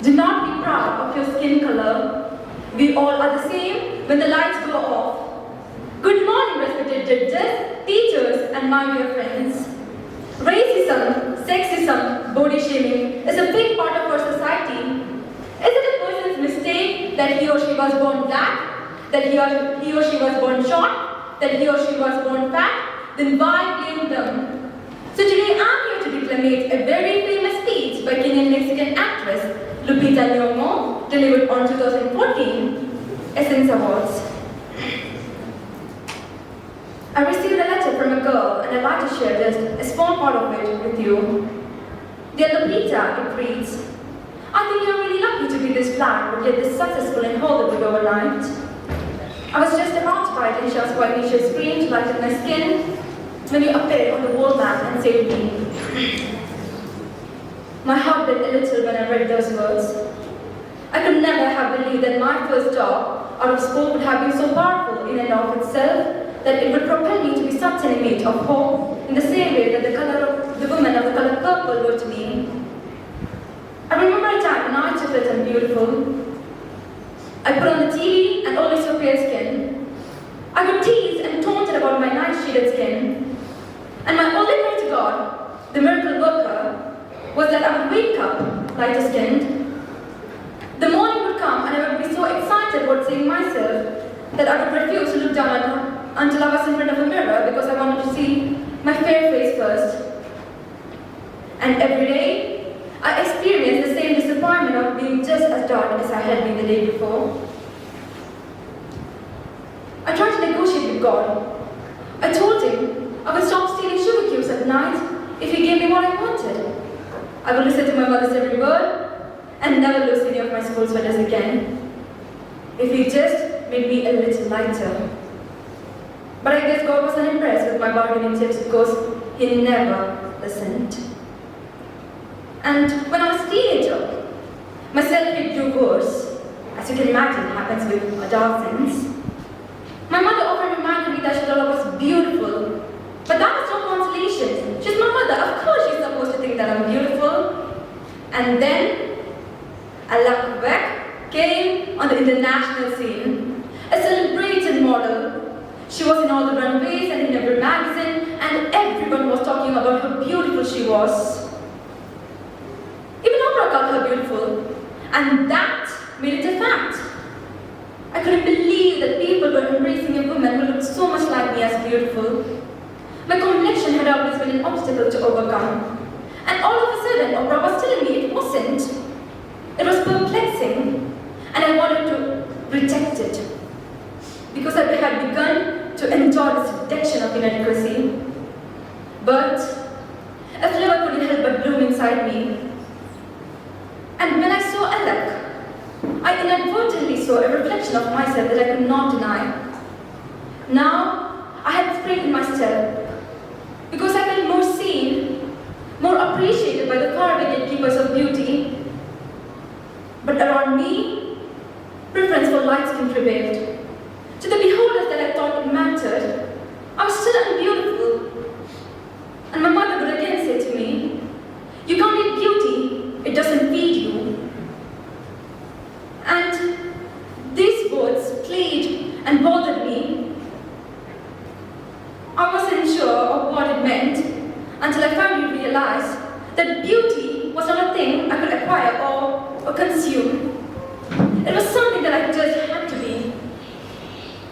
Do not be proud of your skin color. We all are the same when the lights go off. Good morning, respected judges, teachers, and my dear friends. Racism, sexism, body shaming is a big part of our society. Is it a person's mistake that he or she was born black, that he or she was born short, that he or she was born fat? Then why blame them? So today I'm here to declamate a very famous speech by Kenyan Mexican actress Lupita Nyong'o, delivered on 2014 Essence Awards. I received a letter from a girl and I'd like to share just a small part of it with you. Dear Lupita, it reads, I think you're really lucky to be this black but yet this successful in Hollywood overnight. I was just about to buy a t-shirt so I needed a screen to lighten my skin when you appeared on the world map and saved me. My heart beat a little when I read those words. I could never have believed that my first job out of school would have been so powerful in and of itself that it would propel me to be such an image of hope in the same way that the woman of the color purple were to me. I remember a time when I too felt unbeautiful. I put on the TV and only saw pale skin. I got teased and taunted about my nice shaded skin. And my only prayer to God, the miracle worker, was that I would wake up lighter skinned. The morning would come and I would be so excited about seeing myself that I would refuse to look down at her until I was in front of a mirror because I wanted to see my fair face first. And every day, I experienced the same disappointment of being just as dark as I had been the day before. I tried to negotiate with God. I told him I would stop stealing sugar cubes at night if he gave me what I wanted. I would listen to my mother's every word and never lose any of my school sweaters again. If he just made me a little lighter. But I guess God was unimpressed with my bargaining tips because he never listened. And when I was a teenager, my self-hate grew worse, as you can imagine happens with adolescents. My mother often reminded me that she thought I was beautiful, but that was no consolation. She's my mother, of course she's supposed to think that I'm beautiful. And then, Alak Beck came on the international scene, a celebrated model. She was in all the runways and in every magazine, and everyone was talking about how beautiful she was. Even Oprah called her beautiful, and that made it a fact. I couldn't believe that people were embracing a woman who looked so much like me as beautiful. My complexion had always been an obstacle to overcome, and all of a sudden Oprah was telling me it wasn't. It was perplexing, and I wanted to reject it, because I had begun to enjoy the seduction of inadequacy. But a flower couldn't help but bloom inside me. And when I saw Alec, I inadvertently saw a reflection of myself that I could not deny. Now, I had spring in my step, because I felt more seen, more appreciated by the faraway gatekeepers of beauty. But around me, preference for light skin prevailed. To the beholders that I thought mattered, I was still unbeautiful. And my mother would again say to me, you can't eat beauty, it doesn't feed you. And these words played and bothered me. I wasn't sure of what it meant until I finally realized that beauty was not a thing I could acquire or consume. It was something that I just had to be.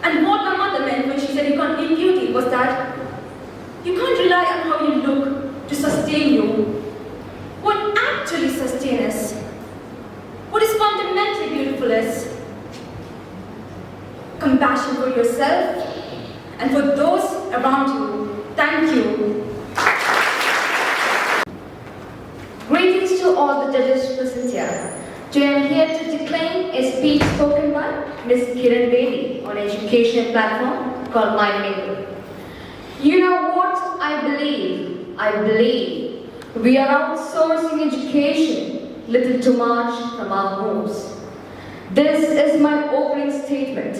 And what my mother meant when she said you can't eat beauty was that you can't rely on how you look to sustain you. What actually sustains us, what is fundamentally beautiful is compassion for yourself and for those around you. Thank you. Greetings to all the judges present here. Today I am here to declaim a speech spoken by Ms. Kiran Bedi on an education platform called My Mingle. You know what I believe? I believe we are outsourcing education little too much from our homes. This is my opening statement.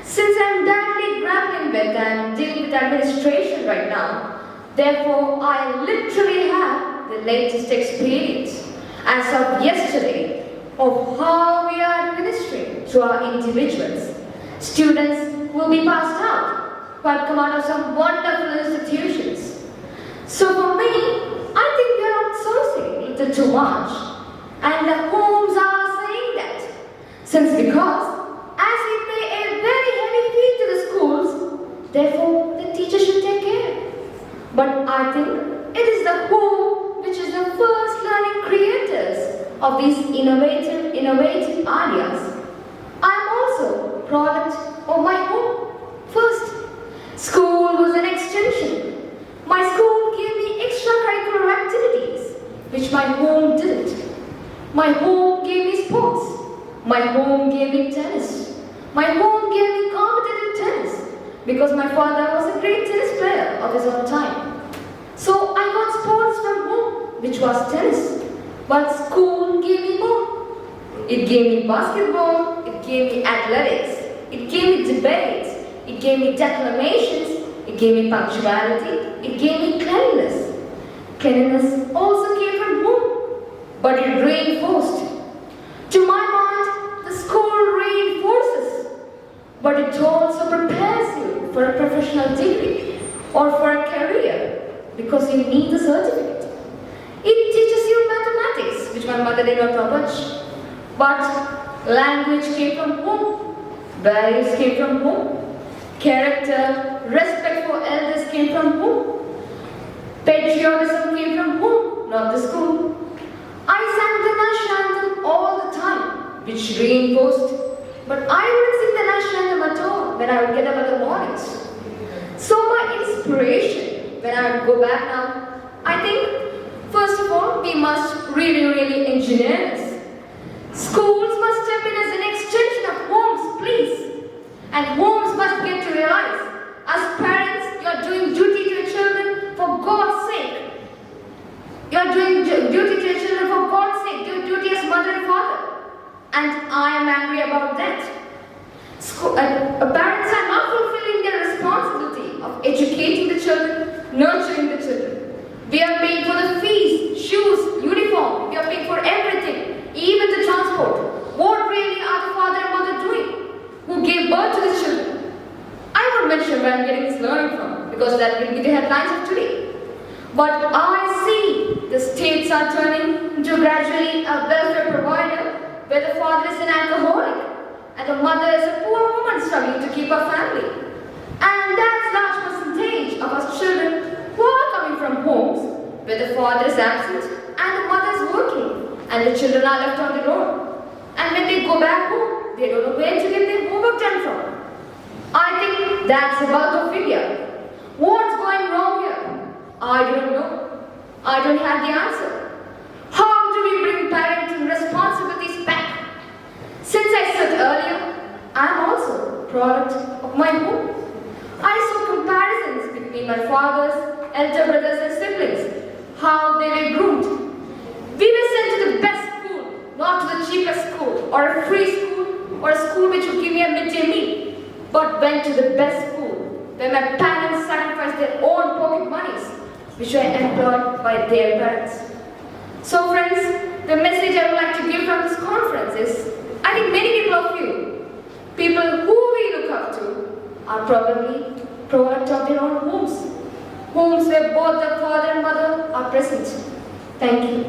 Since I am directly grappling with and dealing with administration right now, therefore I literally have the latest experience. As of yesterday, of how we are administering to our individuals. Students will be passed out who have come out of some wonderful institutions. So for me, I think we are outsourcing a little too much. And the homes are saying that. Because as we pay a very heavy fee to the schools, therefore the teacher should take care. But I think it is the home which is the first learning creators of these innovative ideas. I am also a product of my home. First, school was an extension. My school gave me extracurricular activities, which my home didn't. My home gave me sports. My home gave me tennis. My home gave me competitive tennis because my father was a great tennis player of his own time. So I got sports from home, which was tennis. But school gave me more. It gave me basketball, it gave me athletics, it gave me debates, it gave me declamations, it gave me punctuality, it gave me cleanliness. Cleanliness also came from home, but it reinforced. To my mind, the school reinforces, but it also prepares you for a professional degree or for a career because you need the certificate. It teaches you mathematics, which my mother did not know much, but language came from home, values came from home, character, respect for elders came from home, patriotism came from home, not the school. I sang the national anthem all the time, which reinforced, but I wouldn't sing the national anthem at all when I would get up in the mornings. So my inspiration, when I would go back now, I think, first of all, we must really engineer this. Schools must step in as an extension of homes, please. And homes must get to realize, as parents, you are doing duty to your children for God's sake. You are doing duty to your children for God's sake, do duty as mother and father. And I am angry about that. Parents are not fulfilling their responsibility of educating the children, nurturing the children. We are paying for the fees, shoes, uniform. We are paying for everything, even the transport. What really are the father and mother doing who gave birth to the children? I won't mention where I'm getting this learning from because that will be the headlines of today. But I see the states are turning into gradually a welfare provider where the father is an alcoholic and the mother is a poor woman struggling to keep her family. And that's a large percentage of our children who are coming from homes where the father is absent and the mother is working and the children are left on their own. And when they go back home, they don't know where to get their homework done from. I think that's the bulk of India. What's going wrong here? I don't know. I don't have the answer. How do we bring parenting responsibilities back? Since I said earlier, I am also a product of my home. I saw comparisons between my father's elder brothers and siblings, how they were groomed. We were sent to the best school, not to the cheapest school, or a free school, or a school which would give me a midday meal, but went to the best school, where my parents sacrificed their own pocket monies, which were employed by their parents. So friends, the message I would like to give from this conference is, I think many people of you, people who we look up to, are probably product of their own homes. Homes where both the father and mother are present. Thank you.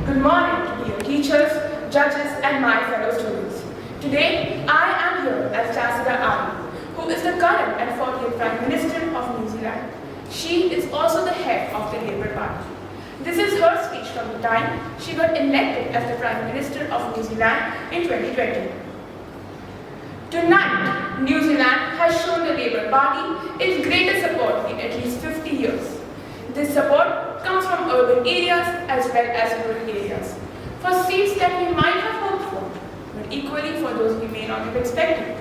Good morning, dear teachers, judges, and my fellow students. Today, I am here as Jacinda Ardern, who is the current and 40th Prime Minister of New Zealand. She is also the head of the Labour Party. This is her speech from the time she got elected as the Prime Minister of New Zealand in 2020. Tonight, New Zealand has shown the Labour Party its greatest support in at least 50 years. This support comes from urban areas as well as rural areas, for seats that we might have hoped for, but equally for those we may not have expected.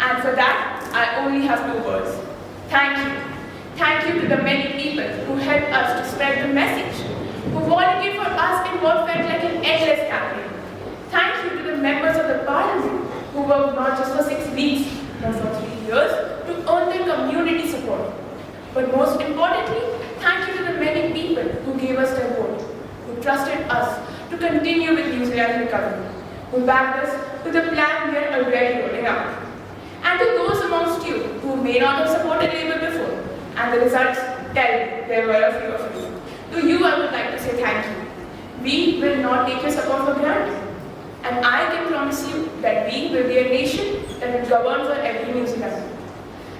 And for that, I only have two words. Thank you. Thank you to the many people who helped us to spread the message, who volunteered for us in what felt like an endless campaign. Thank you to the members of the Parliament who worked not just for 6 weeks, but for 3 years to earn their community support. But most importantly, thank you to the many people who gave us their vote, who trusted us to continue with New Zealand recovery, who backed us with a plan we are already rolling out. And to those amongst you who may not have supported Labour before, and the results tell you there were a few of you, to you I would like to say thank you. We will not take your support for granted. And I can promise you that we will be a nation that will govern for every New Zealander.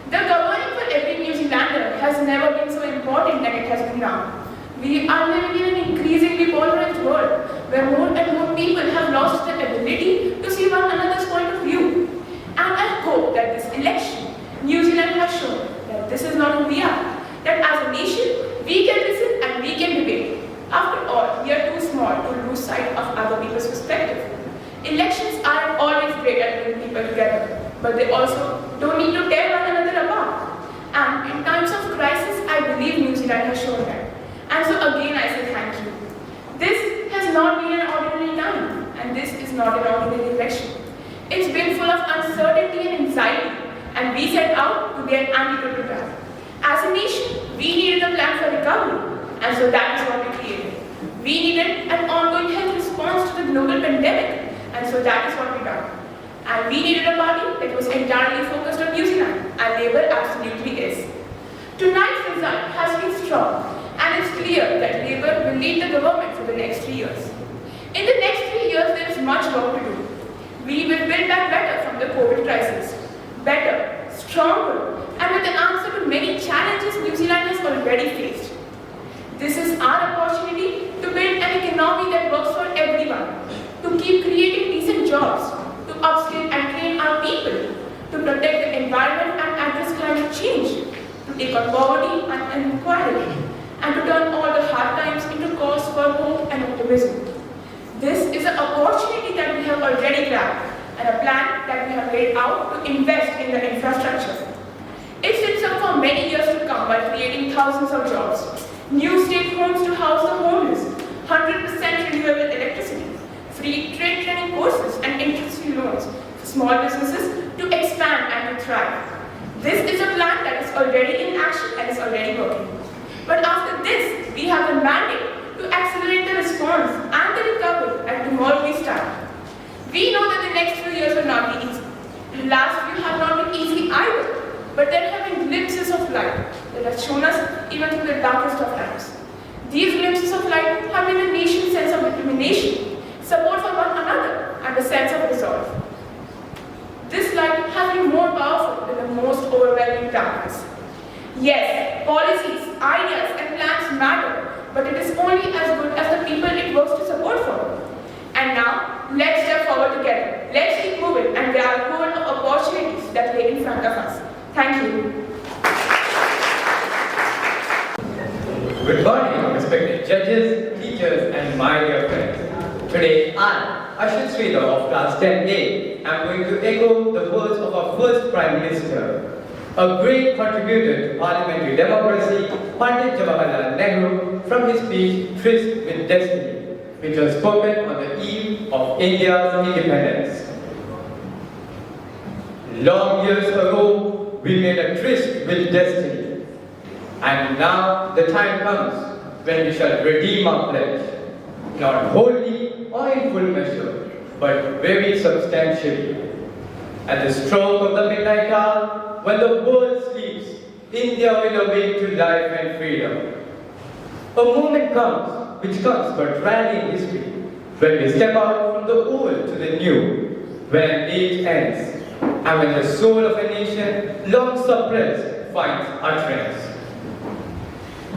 The governing for every New Zealander has never been so important than it has been now. We are living in an increasingly polarized world where more and more people have lost the ability to see one another's point of view. And I hope that this election, New Zealand has shown that this is not who we are. That as a nation, we can listen and we can debate. After all, we are too small to lose sight of other people's perspective. Elections aren't always great at bringing people together, but they also don't need to tear one another apart. And in times of crisis, I believe New Zealand has shown that. And so again, I say thank you. This has not been an ordinary time, and this is not an ordinary election. It's been full of uncertainty and anxiety, and we set out to be an antidote to that. As a nation, we needed a plan for recovery, and so that is what we created. We needed an ongoing health response to the global pandemic, and so that is what we done. And we needed a party that was entirely focused on New Zealand, and Labour absolutely is. Tonight's result has been strong, and it's clear that Labour will lead the government for the next 3 years. In the next 3 years, there is much work to do. We will build back better from the COVID crisis. Better, stronger, and with an answer to many challenges New Zealand has already faced. This is our opportunity to build an economy that works for everyone, to keep creating decent jobs, to upskill and train our people, to protect the environment and address climate change, to take on poverty and inequality, and to turn all the hard times into cause for hope and optimism. This is an opportunity that we have already grabbed, and a plan that we have laid out to invest in the infrastructure. It sets up for many years to come by creating thousands of jobs, new state homes to house the homeless, 100% renewable electricity, free trade training courses and interest-free loans for small businesses to expand and to thrive. This is a plan that is already in action and is already working. But after this, we have a mandate to accelerate the response and the recovery, and tomorrow we start. We know that the next few years will not be easy. The last few have not been easy either, but there have been glimpses of light that have shown us even through the darkest of times. These glimpses of light have been a nation's sense of determination, support for one another, and a sense of resolve. This light has been more powerful than the most overwhelming darkness. Yes, policies, ideas, and plans matter, but it is only as good as the people it works to support for. And now, let's step forward together. Let's keep moving and grab hold of opportunities that lay in front of us. Thank you. Good morning, respected judges, teachers, and my dear friends. Today, I, Ashit Sridhar of Class 10A, am going to echo the words of our first Prime Minister, a great contributor to parliamentary democracy, Pandit Jawaharlal Nehru, from his speech Tryst with Destiny, which was spoken on the eve of India's independence. Long years ago, we made a tryst with destiny, and now the time comes when we shall redeem our pledge, not wholly or in full measure, but very substantially. At the stroke of the midnight hour, when the world sleeps, India will awake to life and freedom. A moment comes, which comes but rarely in history, when we step out from the old to the new, when an age ends, and when the soul of a nation, long suppressed, finds utterance.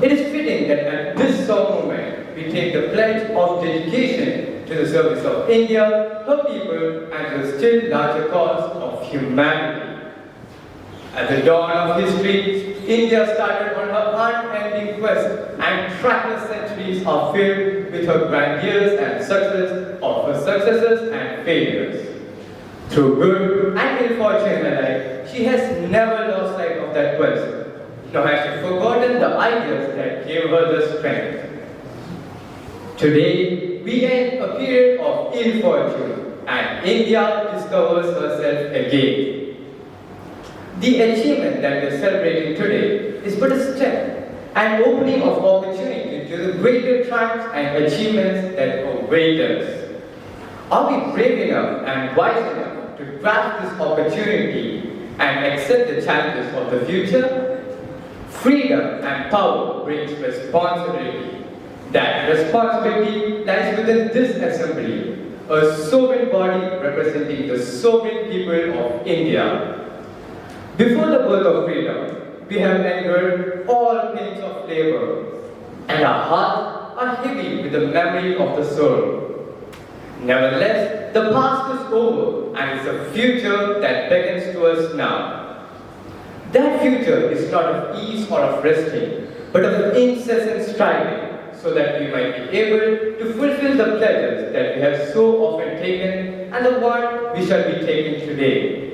It is fitting that at this solemn moment, we take the pledge of dedication to the service of India, her people, and to the still larger cause of humanity. At the dawn of history, India started on her unending quest, and trackless centuries are filled with her grandeurs and success of her successes and failures. Through good and ill fortune alike, she has never lost sight of that quest, nor has she forgotten the ideas that gave her the strength. Today, we end a period of ill fortune, and India discovers herself again. The achievement that we are celebrating today is but a step, an opening of opportunity to the greater triumphs and achievements that await us. Are we brave enough and wise enough to grasp this opportunity and accept the challenges of the future? Freedom and power brings responsibility. That responsibility lies within this assembly, a sovereign body representing the sovereign people of India. Before the birth of freedom, we have endured all pains of labor, and our hearts are heavy with the memory of the soul. Nevertheless, the past is over, and it's a future that beckons to us now. That future is not of ease or of resting, but of incessant striving, so that we might be able to fulfill the pledges that we have so often taken and the one we shall be taking today.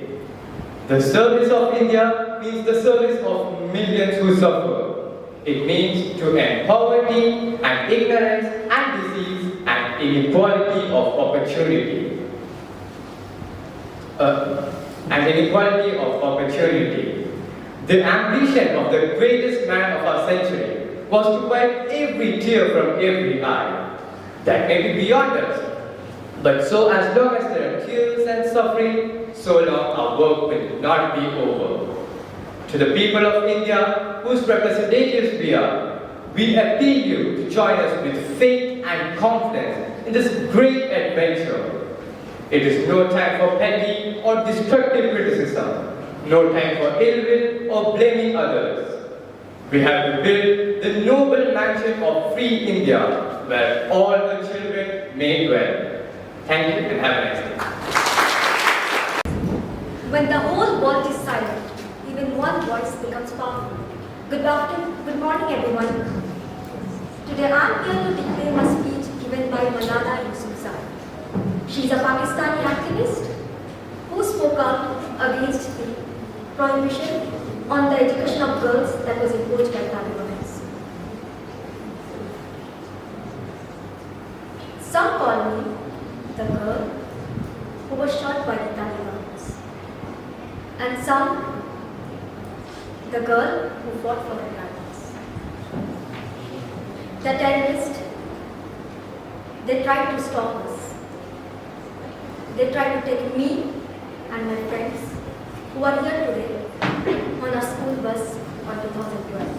The service of India means the service of millions who suffer. It means to end poverty and ignorance and disease and inequality of opportunity. The ambition of the greatest man of our century was to wipe every tear from every eye. That may be beyond us. But so as long as there are tears and suffering, so long our work will not be over. To the people of India, whose representatives we are, we appeal you to join us with faith and confidence in this great adventure. It is no time for petty or destructive criticism, no time for ill will or blaming others. We have to build the noble mansion of free India, where all the children may dwell. Thank you and have a nice day. When the whole world is silent, even one voice becomes powerful. Good morning everyone. Today I am here to declare a speech given by Malala Yousafzai. She is a Pakistani activist who spoke out against the prohibition on the education of girls that was imposed by Taliban. Some call me the girl who was shot by the Taliban, and some the girl who fought for the Taliban. The terrorists, they tried to stop us. They tried to take me and my friends who are here today on a school bus on 2012.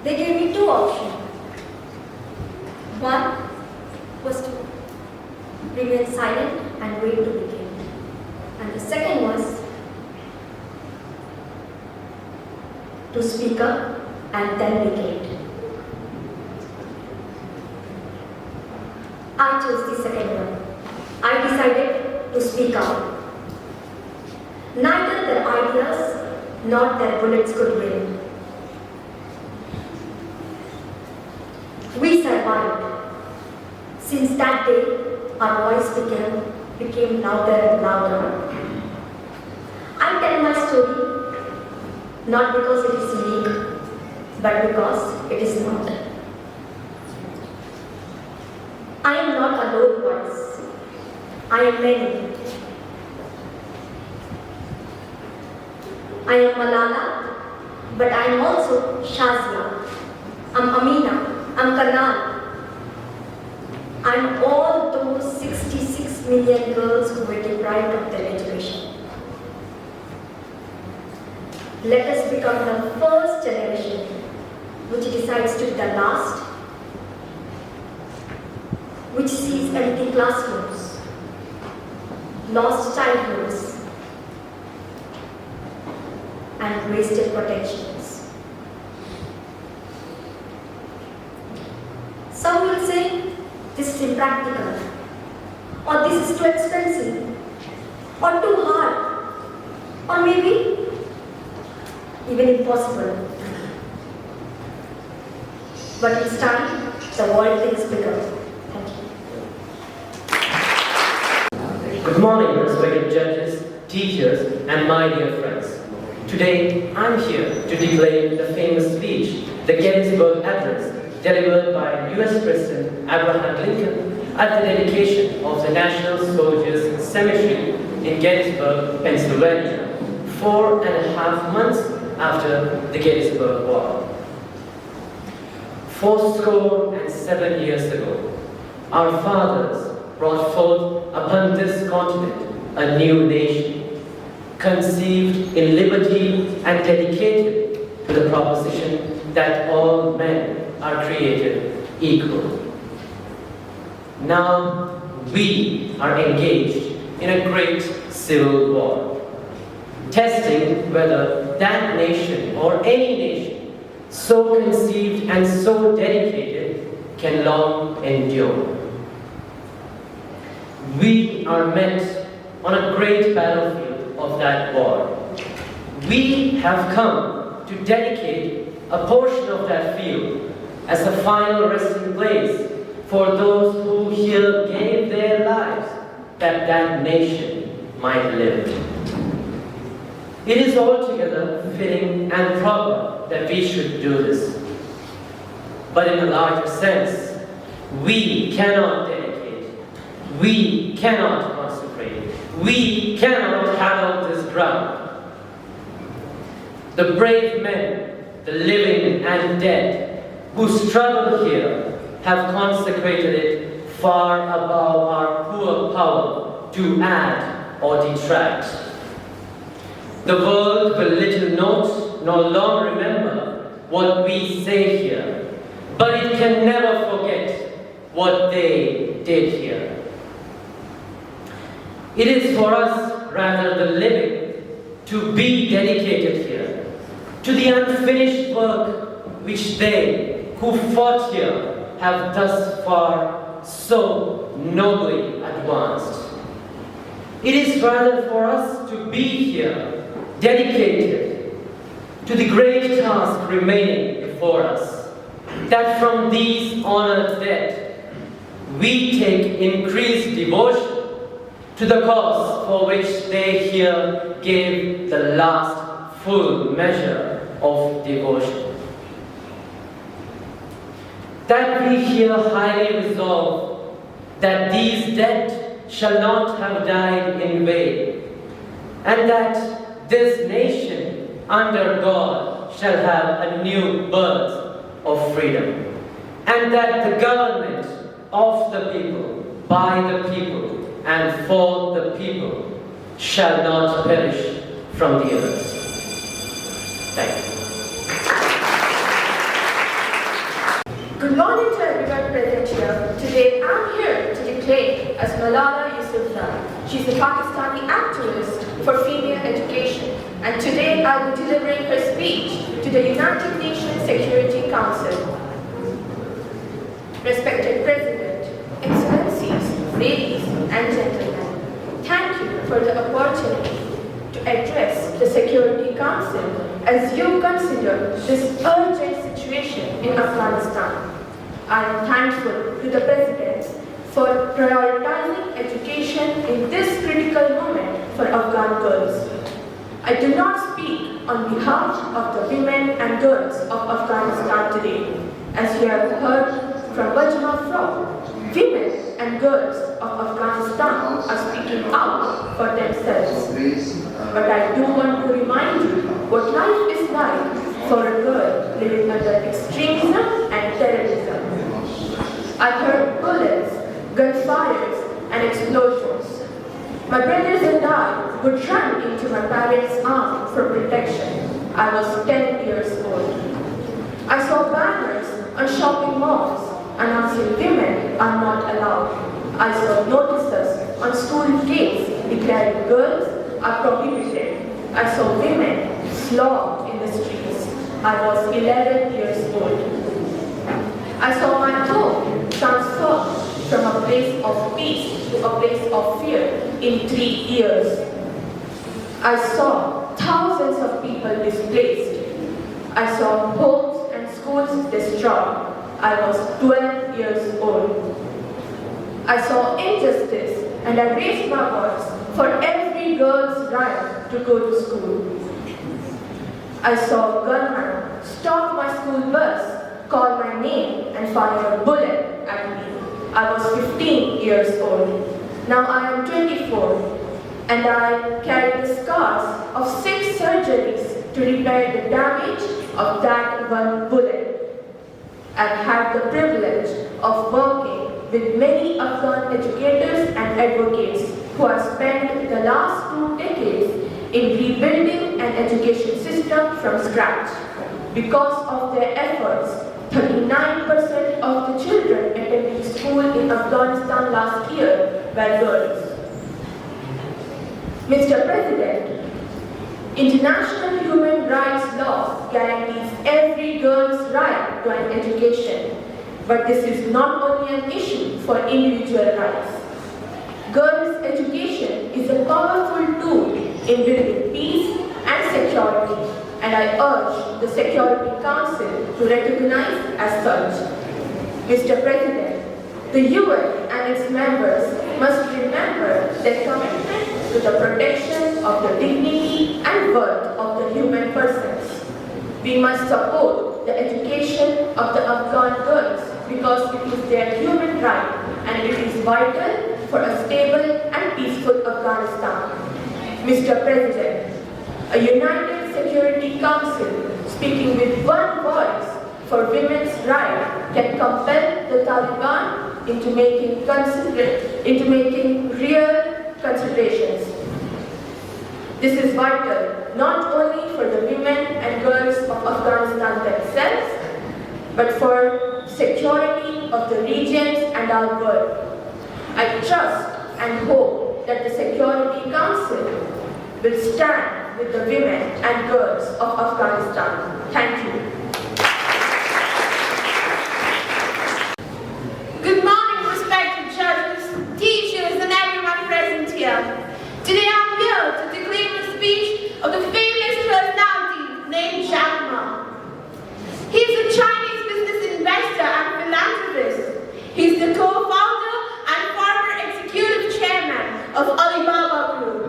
They gave me two options. One was to remain silent and wait to be killed. And the second was to speak up and then be killed. I chose the second one. I decided to speak out. Neither their ideas nor their bullets could win. We survived. Since that day, our voice became louder and louder. I tell my story not because it is unique, but because it is not. I am not a lone voice. I am many. I am Malala, but I am also Shazia. I'm Amina. I'm Kanal. I'm all those 66 million girls who were deprived of their education. Let us become the first generation which decides to be the last, which sees empty classrooms, lost childhoods, and wasted potentials. Some will say this is impractical, or this is too expensive, or too hard, or maybe even impossible. But it's time the world thinks bigger. Thank you. Good morning, respected judges, teachers, and my dear friends. Today, I'm here to declare the famous speech, the Gettysburg Address, delivered by US President Abraham Lincoln at the dedication of the National Soldiers' Cemetery in Gettysburg, Pennsylvania, 4.5 months after the Gettysburg War. 407 years ago, our fathers brought forth upon this continent a new nation, conceived in liberty and dedicated to the proposition that all men are created equal. Now we are engaged in a great civil war, testing whether that nation or any nation so conceived and so dedicated can long endure. We are met on a great battlefield of that war. We have come to dedicate a portion of that field as a final resting place for those who here gave their lives that that nation might live. It is altogether fitting and proper that we should do this. But in a larger sense, we cannot dedicate, we cannot consecrate, we cannot handle this ground. The brave men, the living and dead, who struggle here, have consecrated it far above our poor power to add or detract. The world will little note nor long remember what we say here, but it can never forget what they did here. It is for us, rather the living, to be dedicated here, to the unfinished work which they who fought here have thus far so nobly advanced. It is rather for us to be here, dedicated to the great task remaining before us, that from these honored dead we take increased devotion to the cause for which they here gave the last full measure of devotion. That we here highly resolve that these dead shall not have died in vain, and that this nation under God shall have a new birth of freedom, and that the government of the people, by the people, and for the people shall not perish from the earth. Thank you. Good morning to everyone present here. Today I'm here to declare as Malala Yousafzai. She's a Pakistani activist for female education, and today I'll be delivering her speech to the United Nations Security Council. Respected President, Excellencies, ladies and gentlemen, thank you for the opportunity to address the Security Council as you consider this urgent situation in Afghanistan. I am thankful to the President for prioritizing education in this critical moment for Afghan girls. I do not speak on behalf of the women and girls of Afghanistan today. As you have heard from Wajma Frog, women and girls of Afghanistan are speaking out for themselves. But I do want to remind you what life is like for a girl living under extremism and terrorism. I heard bullets, gunfires, and explosions. My brothers and I would run into my parents' arms for protection. I was 10 years old. I saw banners on shopping malls announcing women are not allowed. I saw notices on school gates declaring girls are prohibited. I saw women flogged in the streets. I was 11 years old. I saw my home transformed from a place of peace to a place of fear in 3 years. I saw thousands of people displaced. I saw homes and schools destroyed. I was 12 years old. I saw injustice and I raised my voice for every girl's right to go to school. I saw a gunman stop my school bus, call my name and fire a bullet at me. I was 15 years old. Now I am 24 and I carry the scars of 6 surgeries to repair the damage of that one bullet. I've had the privilege of working with many Afghan educators and advocates who have spent the last 2 decades in rebuilding an education system from scratch. Because of their efforts, 39% of the children attending school in Afghanistan last year were girls. Mr. President, international human rights law guarantees every girl's right to an education, but this is not only an issue for individual rights. Girls' education is a powerful tool in building peace and security, and I urge the Security Council to recognize as such. Mr. President, the UN and its members must remember their commitment to the protection of the dignity and worth of the human persons. We must support the education of the Afghan girls because it is their human right and it is vital for a stable and peaceful Afghanistan. Mr. President, a united Security Council speaking with one voice for women's rights can compel the Taliban into making real considerations. This is vital not only for the women and girls of Afghanistan themselves, but for security of the regions and our world. I trust and hope that the Security Council will stand with the women and girls of Afghanistan. Thank you. Good morning, respected judges, teachers, and everyone present here. Today I'm here to declaim the speech of the famous personality named Jack Ma. He is a Chinese business investor and philanthropist. He is the co-founder and former executive chairman of Alibaba Group,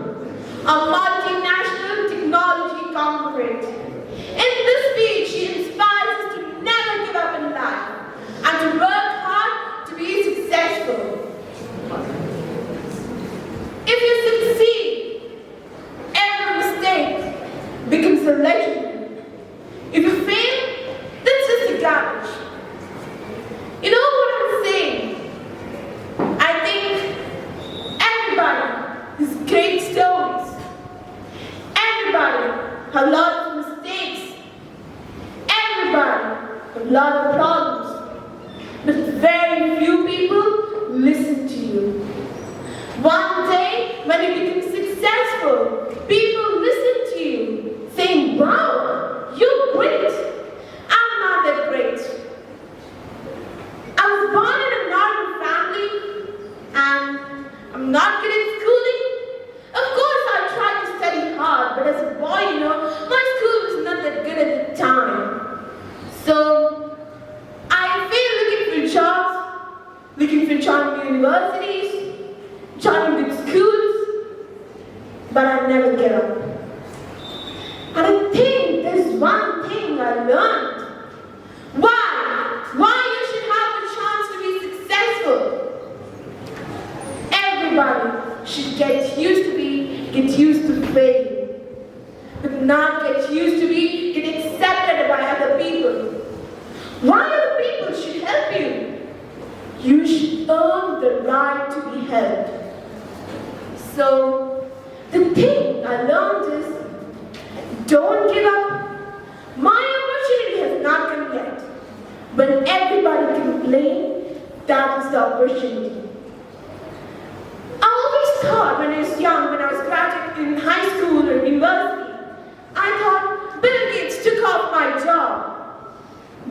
a multinational technology conglomerate. In this speech, he inspires us to never give up in life and to work hard to be successful. If you succeed, every mistake becomes a legend. If you fail, that's just a garbage. You know what I'm saying? I think everybody has great stories. Everybody has a lot of mistakes. Everybody has a lot of problems. But very few people listen to you. One day, when you become successful, people listen to you, saying, "Wow, you're great. I'm not that great." I was born in a normal family, and I'm not good at schooling. Of course, I tried to study hard, but as a boy, my school was not that good at the time. So, I failed looking for jobs, looking for joining universities, joining good schools, but I never gave up. And I think there's one thing I learned. Why you should have the chance to be successful. Everybody should get used to failing, but not get used to get accepted by other people. Why other people should help you? You should earn the right to be helped. So, the thing I learned is, don't give up. My opportunity has not come yet. When everybody complains, that is the opportunity. I always thought when I was young, when I was graduating in high school or university, I thought Bill Gates took off my job.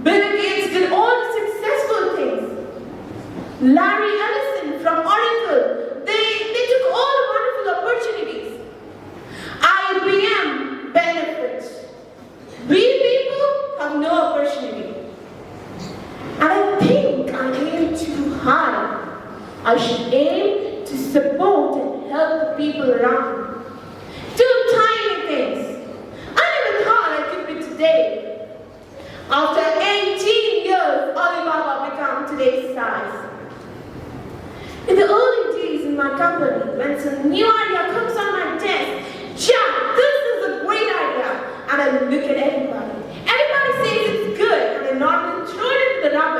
Bill Gates did all the successful things. Larry Ellison from Oracle, they took all the wonderful opportunities. IBM benefits. We people have no opportunity. And I think I aim too high. I should aim to support and help the people around me. Do tiny things. I never thought I could be today. After 18 years, Alibaba became today's size. In the early days in my company, when some new idea comes on my desk, Jack, this is a great idea. And I look at everybody. Everybody says it's good, and I normally throw it into the rubbish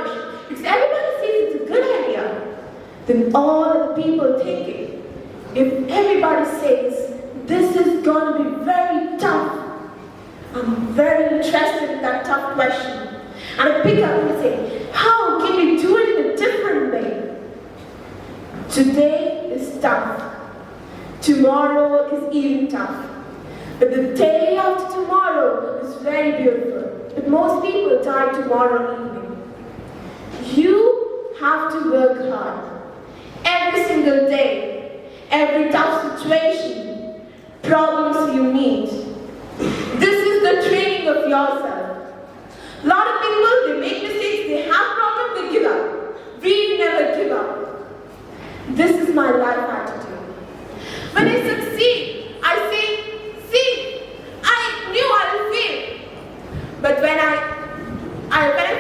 everybody says this is going to be very tough. I'm very interested in that tough question. And I pick up and say, how can we do it in a different way? Today is tough. Tomorrow is even tough. But the day after tomorrow is very beautiful. But most people die tomorrow evening. You have to work hard. Every single day, every tough situation, problems you meet. This is the training of yourself. A lot of people, they make mistakes, they have problems, they give up. We never give up. This is my life attitude. When I succeed, I say, see, I knew I would fail. But when I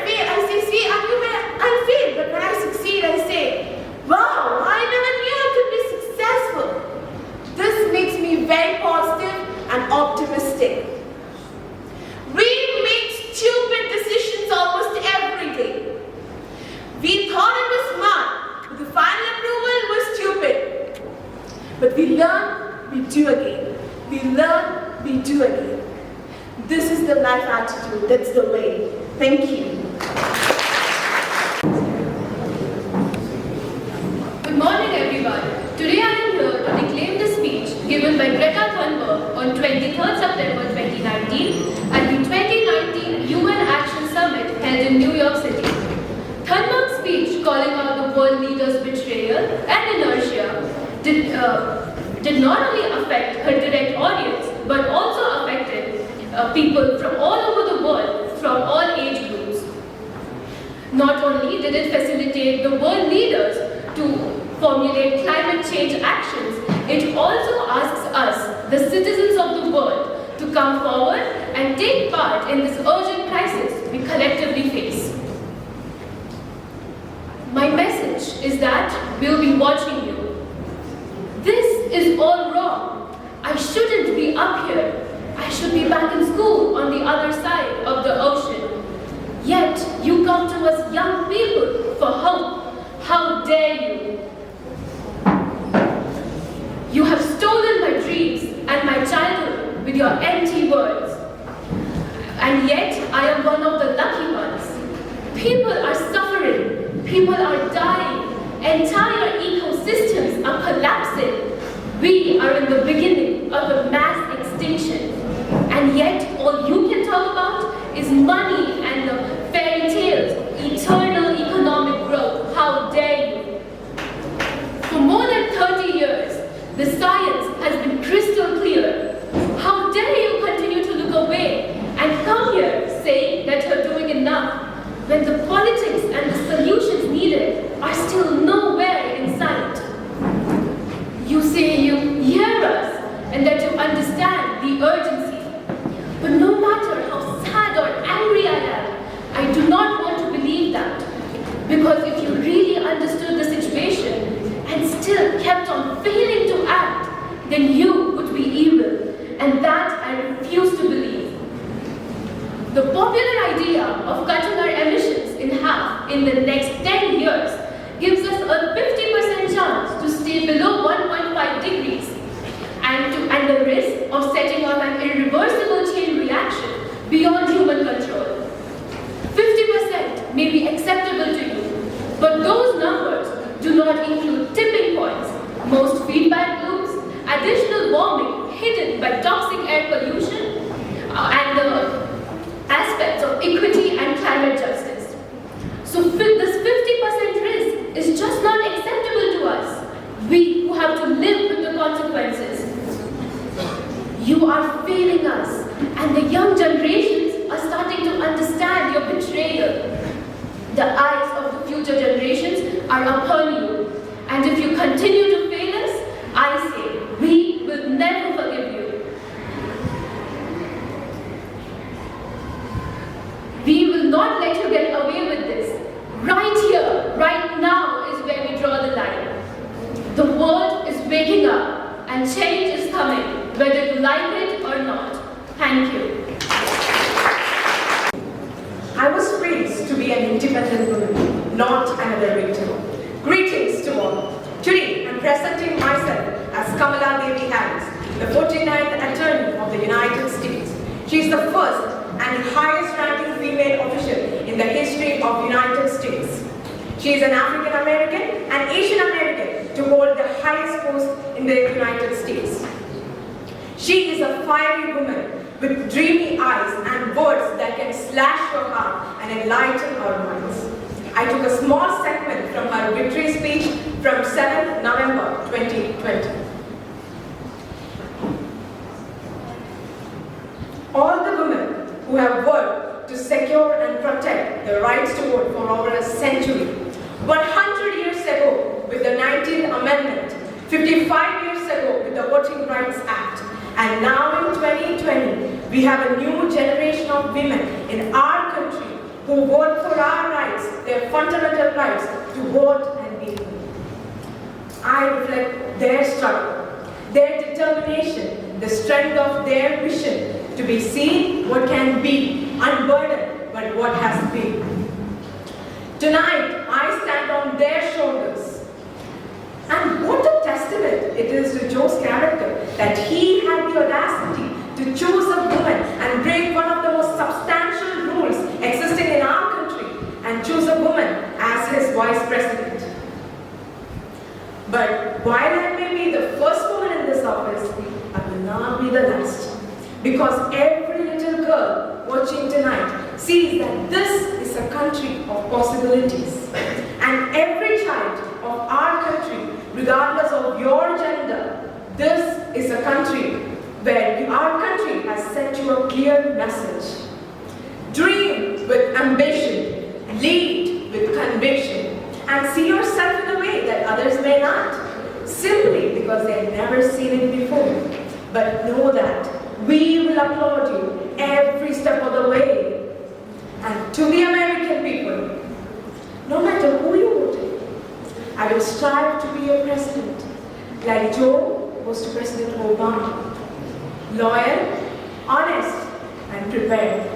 fail, I say, see, I knew I'll fail. But when I succeed, I say, wow, I never knew I could be successful. This makes me very positive and optimistic. We make stupid decisions almost every day. We thought it was smart, but the final approval was stupid. But we learn, we do again. We learn, we do again. This is the life attitude, that's the way. Thank you. Good morning, everyone. Today I am here to declaim the speech given by Greta Thunberg on 23rd September 2019 at the 2019 UN Action Summit held in New York City. Thunberg's speech calling out the world leaders' betrayal and inertia did not only affect her direct audience but also affected people from all over the world, from all age groups. Not only did it facilitate the world leaders to formulate climate change actions, it also asks us, the citizens of the world, to come forward and take part in this urgent crisis we collectively face. My message is that we'll be watching you. This is all wrong. I shouldn't be up here. I should be back in school on the other side of the ocean. Yet you come to us young people for hope. How dare you? You have stolen my dreams and my childhood with your empty words. And yet I am one of the lucky ones. People are suffering. People are dying. Entire ecosystems are collapsing. We are in the beginning of a mass extinction. And yet all you can talk about is money and the fairy tales, eternal economic growth. How dare you? For more than 30 years, the science has been crystal clear. How dare you continue to look away and come here saying that you're doing enough when the politics and the solutions needed are still nowhere in sight. You say you hear us and that you understand the urgency. But no matter how sad or angry I am, I do not want to believe that. Because if you really understood the situation and still kept on failing to act, then you would be evil. And that I refuse to believe. The popular idea of cutting our emissions in half in the next 10 years gives us a 50% chance to stay below 1.5 degrees and the risk of setting off an irreversible chain reaction beyond human control. 50% may be acceptable to you, but those numbers do not include tipping points, most feedback loops, additional warming hidden by toxic air pollution, and the aspects of equity and climate justice. So this 50% risk is just not acceptable to us, we who have to live with the consequences. You are failing us, and the young generations are starting to understand your betrayal. The eyes of the future generations are upon you, and if you continue to fail us, I say, we will never forgive you. We will not let you get away with this. Right here, right now is where we draw the line. The world is waking up, and change is coming, whether you like it or not. Thank you. I was raised to be an independent woman, not another victim. Greetings to all. Today, I'm presenting myself as Kamala Devi and the highest ranking female official in the history of United States. She is an African American and Asian American to hold the highest post in the United States. She is a fiery woman with dreamy eyes and words that can slash your heart and enlighten our minds. I took a small segment from her victory speech from 7th November 2020. All the women who have worked to secure and protect the rights to vote for over a century, 100 years ago with the 19th Amendment, 55 years ago with the Voting Rights Act, and now in 2020, we have a new generation of women in our country who vote for our rights, their fundamental rights to vote and be free. I reflect their struggle, their determination, the strength of their vision to be seen what can be, unburdened by what has been. Tonight, I stand on their shoulders. And what a testament it is to Joe's character that he had the audacity to choose a woman and break one of the most substantial rules existing in our country and choose a woman as his vice president. But while I may be the first woman in this office, I will not be the last. Because every little girl watching tonight sees that this is a country of possibilities. And every child of our country, regardless of your gender, this is a country where our country has sent you a clear message. Dream with ambition, lead with conviction, and see yourself in a way that others may not, simply because they've never seen it before. But know that we will applaud you every step of the way. And to the American people, no matter who you vote, I will strive to be a president, like Joe was to President Obama. Loyal, honest, and prepared.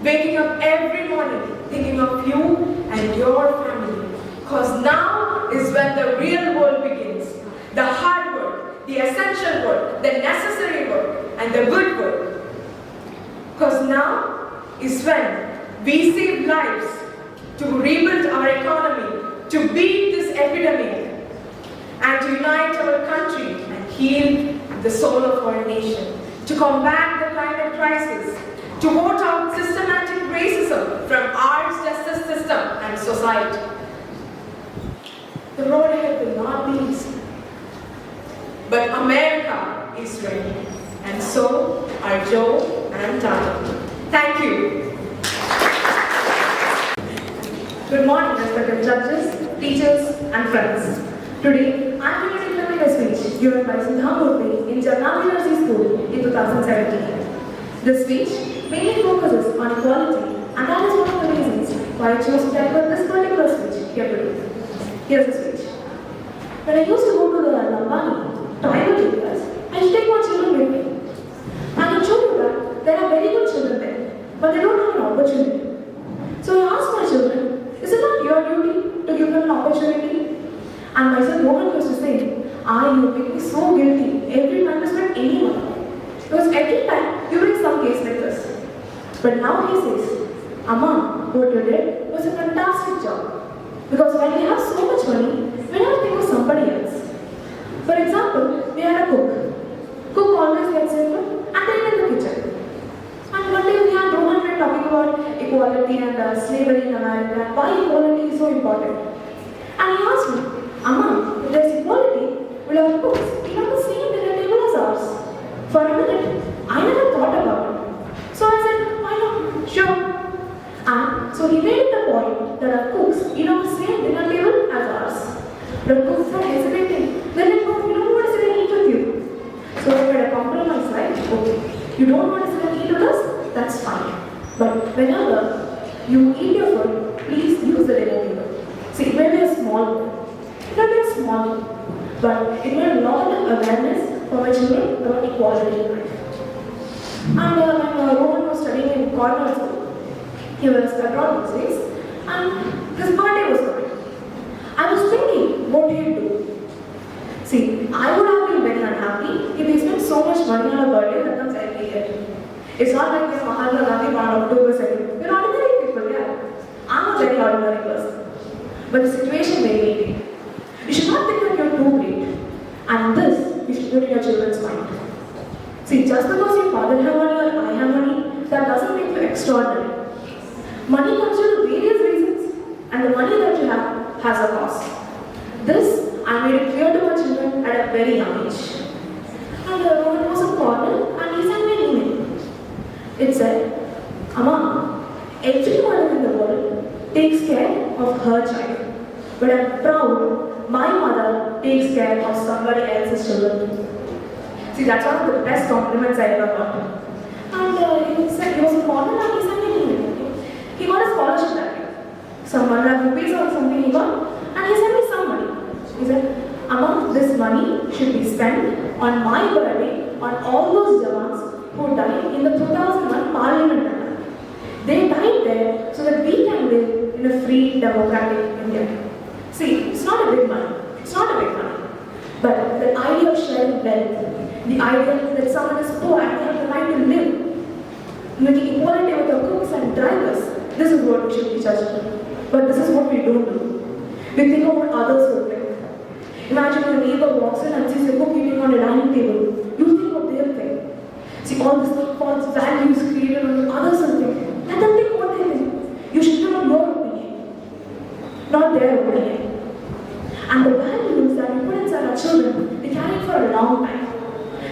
Waking up every morning thinking of you and your family. Because now is when the real world begins. The hard work, the essential work, the necessary work, and the good work. Because now is when we save lives to rebuild our economy, to beat this epidemic, and to unite our country and heal the soul of our nation, to combat the climate crisis, to vote out systematic racism from our justice system and society. The road ahead will not be easy, but America is ready, and so are Joe and Tata. Thank you. Good morning, respected judges, teachers, and friends. Today, I am going to declare a speech given by Siddhamurthy in Jagannath University School in 2017. This speech mainly focuses on equality, and that is one of the reasons why I chose to deliver this particular speech here today. Here's the speech. When I used to go to the Lambani tribal areas, I used to take my children with me. And I showed you that there are very good children there, but they don't have an opportunity. So I asked my children, is it not your duty to give them an opportunity? And my son Mohan used to say, you make me so guilty every time I spend anyone. Because every time you bring some case like this. But now he says, Amma, what you did was a fantastic job. Because when we have so much money, we don't think of somebody else. For example, we had a cook. Cook always gets in food and then in the kitchen. And one day we had Rohan talking about equality and slavery in America and why equality is so important. And he asked me, Amma, if there's equality, will our cooks eat on the same dinner table as ours? For a minute, I never thought about it. So I said, why not? Sure. And so he made it a point that our cooks eat on the same dinner table as ours. The cooks were hesitating. Then they told, we don't want to sit and eat with you. So I made a compromise, right? Okay, you don't want to sit and eat with us? That's fine. But whenever you eat your food, please use the dinner table. See, it may be a small one. It may be a small one. But it made a lot of awareness for my children about equality in life. And when Rohan was studying in Cornell School, he was abroad these days, and his birthday was coming. I was thinking, what do you do? See, I would have been very unhappy if he spent so much money on a birthday that comes every year. It's not like this Mahatma ordinary person. But the situation may be, you should not think that you're too great. And this you should put in your children's mind. See, just because your father have money or I have money, that doesn't make you extraordinary. Money comes due to various reasons, and the money that you have has a cost. This I made it clear to my children at a very young age. And it was a corner, and he sent me an email. It said, Amma, every mother in the world takes care of her child, but I'm proud my mother takes care of somebody else's children. See, that's one of the best compliments I ever got. And he said he was a foreigner and he sent me an email. He got a scholarship that year. Some 1 lakh rupees or something he got, and he sent me some money. He said, Amma, this money should be spent on my birthday on all those Jawans who died in the 2001 Parliament attack. They died there so that we can live in a free, democratic India. See, it's not a big money. It's not a big money. But the idea of sharing wealth, the idea that someone is poor and they have the right to live, making equality with the cooks and drivers, this is what we should be judged. But this is what we don't do. We think of what others will think. Imagine your neighbor walks in and sees your cook eating on a dining table. You think what they'll think. See, all these false values created on others will think. Let them think what they think. You should come on your opinion, not their opinion. And the values that we put inside our children, they carry it for a long time.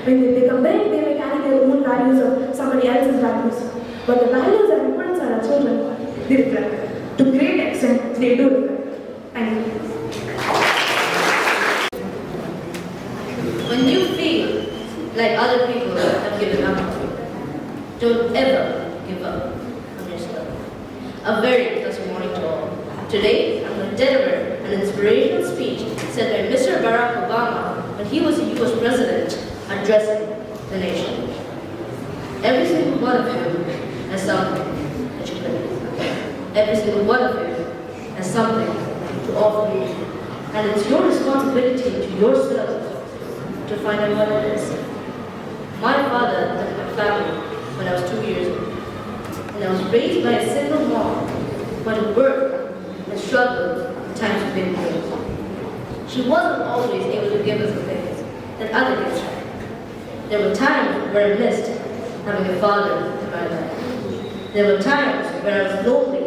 When they become big, they may carry their own values or somebody else's values. But the values that we put inside our children, they reflect. To great extent, they do reflect. Thank you. When you feel like other people have given up on you, don't ever give up on yourself. A very pleasant morning to all. Today, I'm going to deliver an inspirational speech said by Mr. Barack Obama when he was the US President addressing the nation. Every single one of you has something that you can do. Every single one of you has something to offer you. And it's your responsibility to yourself to find out what it is. My father left my family when I was 2 years old. And I was raised by a single mom, but who worked and struggled in times of big pain. She wasn't always able to give us the things that other kids had. There were times where I missed having a father in my life. There were times where I was lonely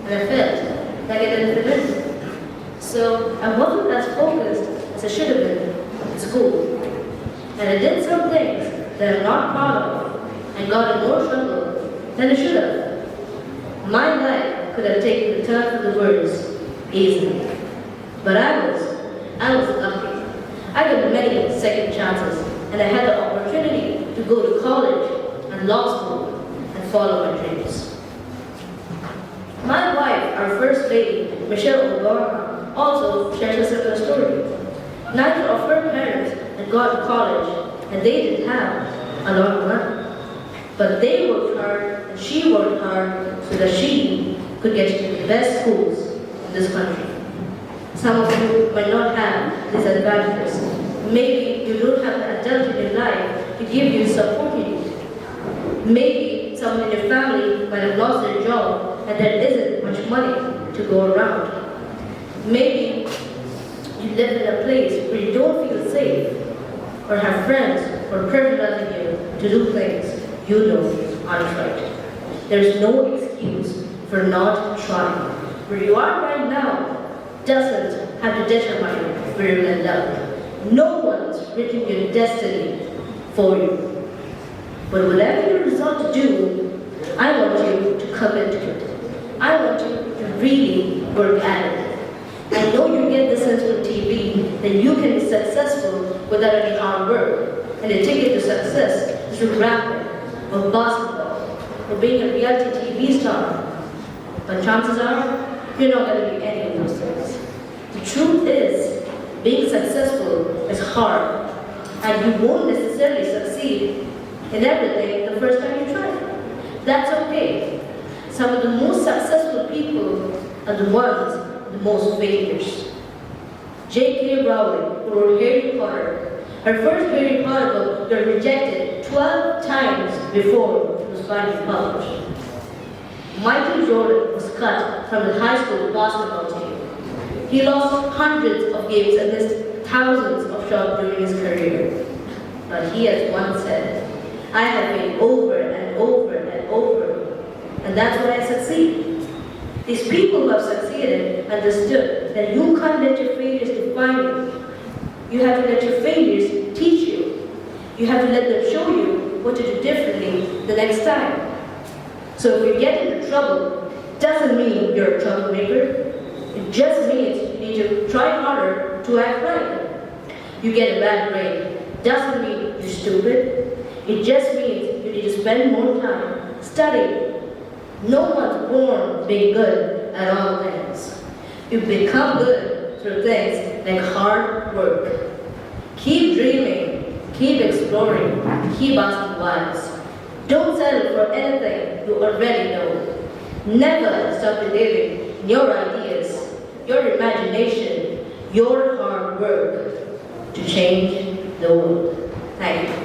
and I felt like I didn't fit in. So I wasn't as focused as I should have been in school. And I did some things that I'm not proud of and got in more trouble than I should have. My life could have taken the turn for the worse easily. But I was lucky. I got many second chances and I had the opportunity to go to college and law school and follow my dreams. My wife, our first lady, Michelle Obama, also shares a similar story. Neither of her parents had gone to college and they didn't have a lot of money. But they worked hard and she worked hard so that she could get into the best schools in this country. Some of you might not have these advantages. Maybe you don't have the adult in your life to give you support you need. Maybe someone in your family might have lost their job and there isn't much money to go around. Maybe you live in a place where you don't feel safe or have friends who are pressurizing you to do things you know aren't right. There's no excuse for not trying. Where you are right now doesn't have to determine where you'll end up. No one's written your destiny for you. But whatever you resolve to do, I want you to commit to it. I want you to really work at it. I know you get this into TV, that you can be successful without any hard work. And the ticket to success is through rapping, or basketball, or being a reality TV star. But chances are, you're not going to be any of those things. The truth is, being successful is hard, and you won't necessarily succeed in everything the first time you try. That's okay. Some of the most successful people are the ones with the most failures. J.K. Rowling, who wrote Harry Potter, her first Harry Potter book got rejected 12 times before it was finally published. Michael Jordan was cut from the high school basketball team. He lost hundreds of games and missed thousands of shots during his career. But he has once said, I have been over and over and over, and that's why I succeed. These people who have succeeded understood that you can't let your failures define you. You have to let your failures teach you. You have to let them show you what to do differently the next time. So if you get into trouble, it doesn't mean you're a troublemaker. It just means you need to try harder to act right. You get a bad grade, doesn't mean you're stupid. It just means you need to spend more time studying. No one's born being good at all things. You become good through things like hard work. Keep dreaming, keep exploring, keep asking whys. Don't settle for anything you already know. Never stop believing in your ideas, your imagination, your hard work to change the world. Thank you.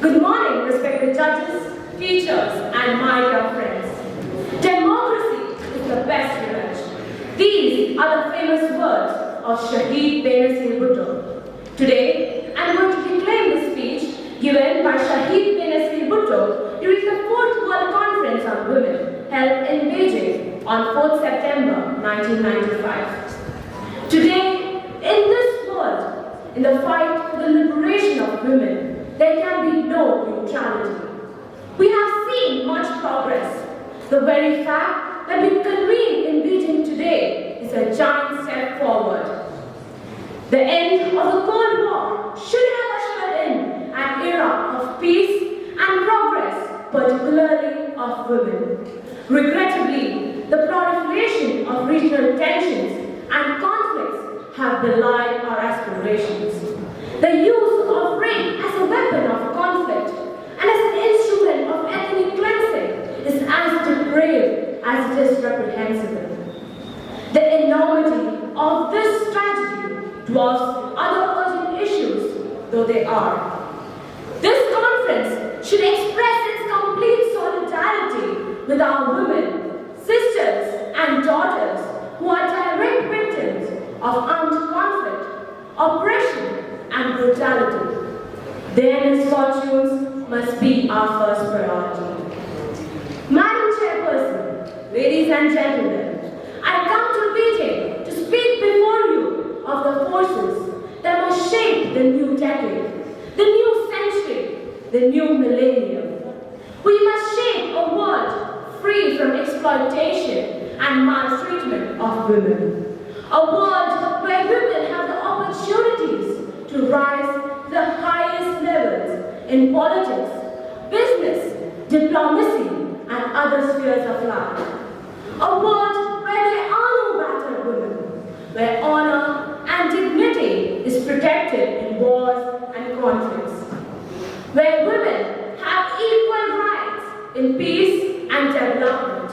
Good morning, respected judges, teachers, and my dear friends. Democracy is the best revenge. These are the famous words of Shahid Benazir Bhutto. Today, I am going to declaim the speech given by Shahid Benazir Bhutto during the 4th World Conference on Women held in Beijing on 4th September 1995. Today, in this world, in the fight for the liberation of women, there can be no neutrality. We have seen much progress. The very fact that we convene in Beijing today is a giant step forward. The end of the Cold War should have ushered in an era of peace and progress, particularly of women. Regrettably, the proliferation of regional tensions and conflicts have belied our aspirations. The use of rape as a weapon of conflict and as an instrument of ethnic cleansing is as depraved as it is reprehensible. The enormity of this tragedy dwarfs other urgent issues, though they are. This conference should express its complete solidarity with our women, sisters, and daughters who are direct victims of armed conflict, oppression, and brutality. Their misfortunes must be our first priority. Madam Chairperson, ladies and gentlemen, I come to Beijing to speak before you of the forces that must shape the new decade, the new century, the new millennium. We must shape a world free from exploitation and maltreatment of women. A world where women have the opportunities to rise to the highest levels in politics, business, diplomacy, and other spheres of life. A world where there are no battered women, where honor and dignity is protected in wars and conflicts, where women have equal rights in peace and development,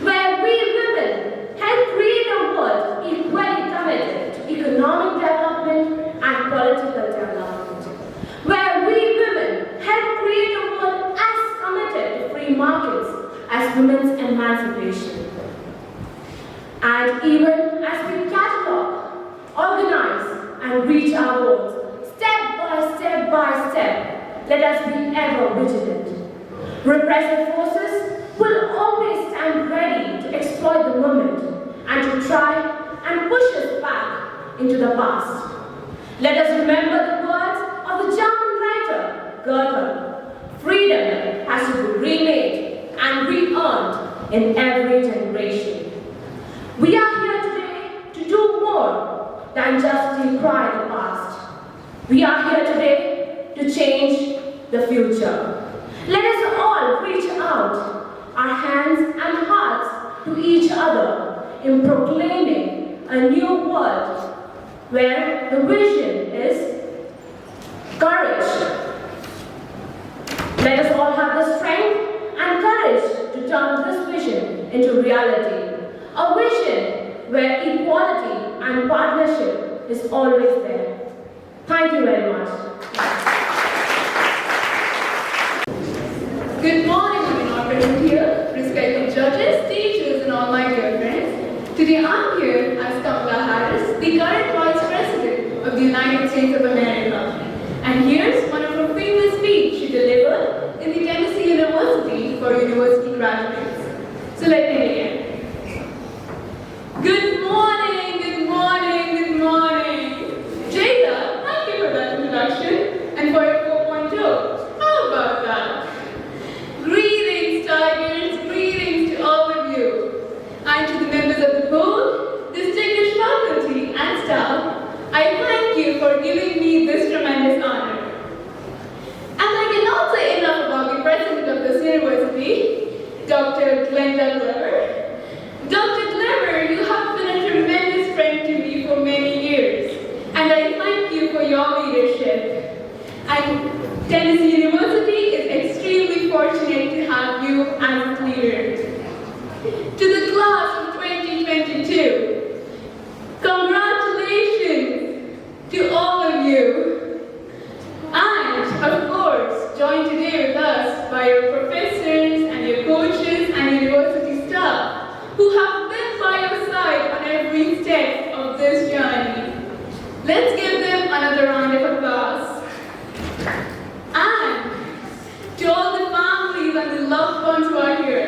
where we women help create a world equally committed to economic development and political development, where we women help create a world as committed to free markets as women's emancipation. And even as we catalog, organize, and reach our goals, step by step, let us be ever vigilant. Repressive forces will always stand ready to exploit the moment and to try and push us back into the past. Let us remember the words of the German writer Goethe. Freedom has to be remade and re-earned in every generation. We are here today to do more than just decry the past. We are here today to change the future. Let us all reach out, our hands and hearts to each other in proclaiming a new world where the vision is courage. Let us all have the strength and courage to turn this vision into reality. A vision where equality and partnership is always there. Thank you very much. Good morning, women are present here. university graduates. So let me begin. Good morning, good morning, good morning. Jada, thank you for that introduction and for your 4.0. How about that? Greetings, Tigers, greetings to all of you. And to the members of the board, distinguished faculty and staff, I thank you for giving me this tremendous honor. And I cannot say enough about the president of this university, Dr. Glenda Glover. Dr. Glover, you have been a tremendous friend to me for many years, and I thank you for your leadership. And Tennessee University is extremely fortunate to have you as its leader. To the class of 2022, congratulations to all of you. And, of course, joined today with us by your professors and your coaches and university staff who have been by your side on every step of this journey. Let's give them another round of applause. And to all the families and the loved ones who are here,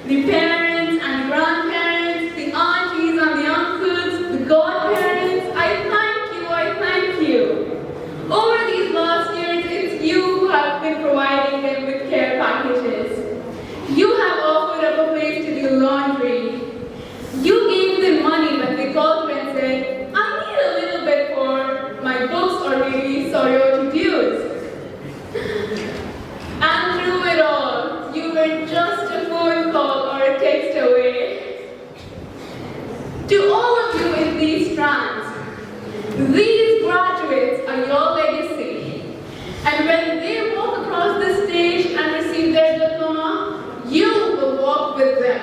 the parents and the grandparents, the aunties and the uncles, the godparents, I thank you. Over these last years, it's you who have been providing them with care packages. You have offered up a place to do laundry. You gave them money when they called you and said, I need a little bit for my books or maybe sorority dues. And through it all, you were just a phone call or a text away. To all of you in these strands, these graduates are your legacy. And when they walk across the stage and receive their diploma, you will walk with them.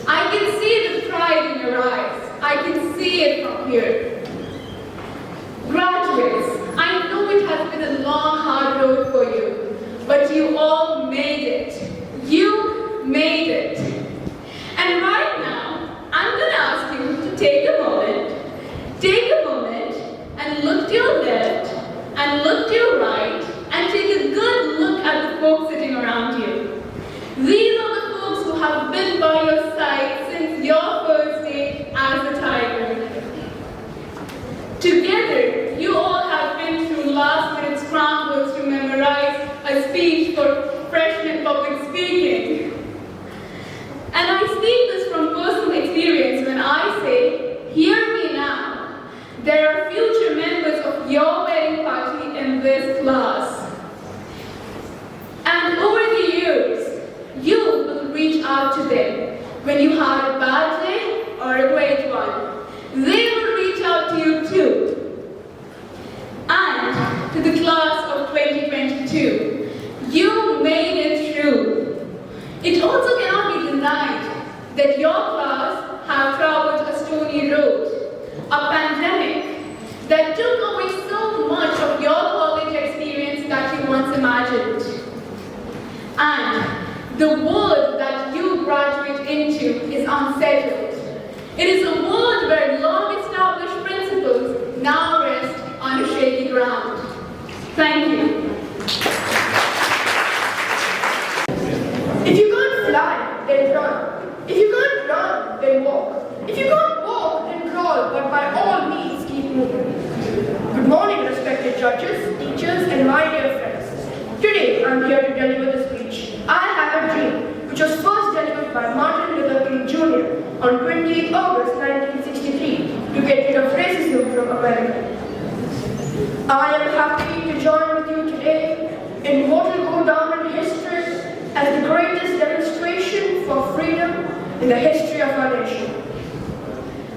I can see the pride in your eyes. I can see it from here. Graduates, I know it has been a long, hard road for you, but you all made it. You made it. And right now, I'm going to ask you to take a moment, and look to your left, and look to your right, and take a good look at the folks sitting around you. These are the folks who have been by your side since your first day as a Tiger. Together, you all have been through last-minute scrambles to memorize a speech for freshman public speaking. And I speak this from personal experience when I say, hear me now. There are future members of your wedding party in this class. And over the years, you will reach out to them when you have a bad day or a great one. They will reach out to you too. And to the class of 2022, you made it through. It also cannot be denied that your class have traveled a stony road, a pandemic that took away so much of your college experience that you once imagined. And the world that you graduate into is unsettled. It is a world where long-established principles now rest on a shaky ground. Thank you. If you can't fly, then run. If you can't run, then walk. If you can't walk, then crawl, but by all means, keep moving. Good morning, respected judges, teachers, and my dear friends. Today, I'm here to deliver the speech, I Have a Dream, which was first delivered by Martin Luther King Jr. on 28 August 1963 to get rid of racism from America. I am happy to join with you today in what will go down in history as the greatest demonstration for freedom in the history of our nation.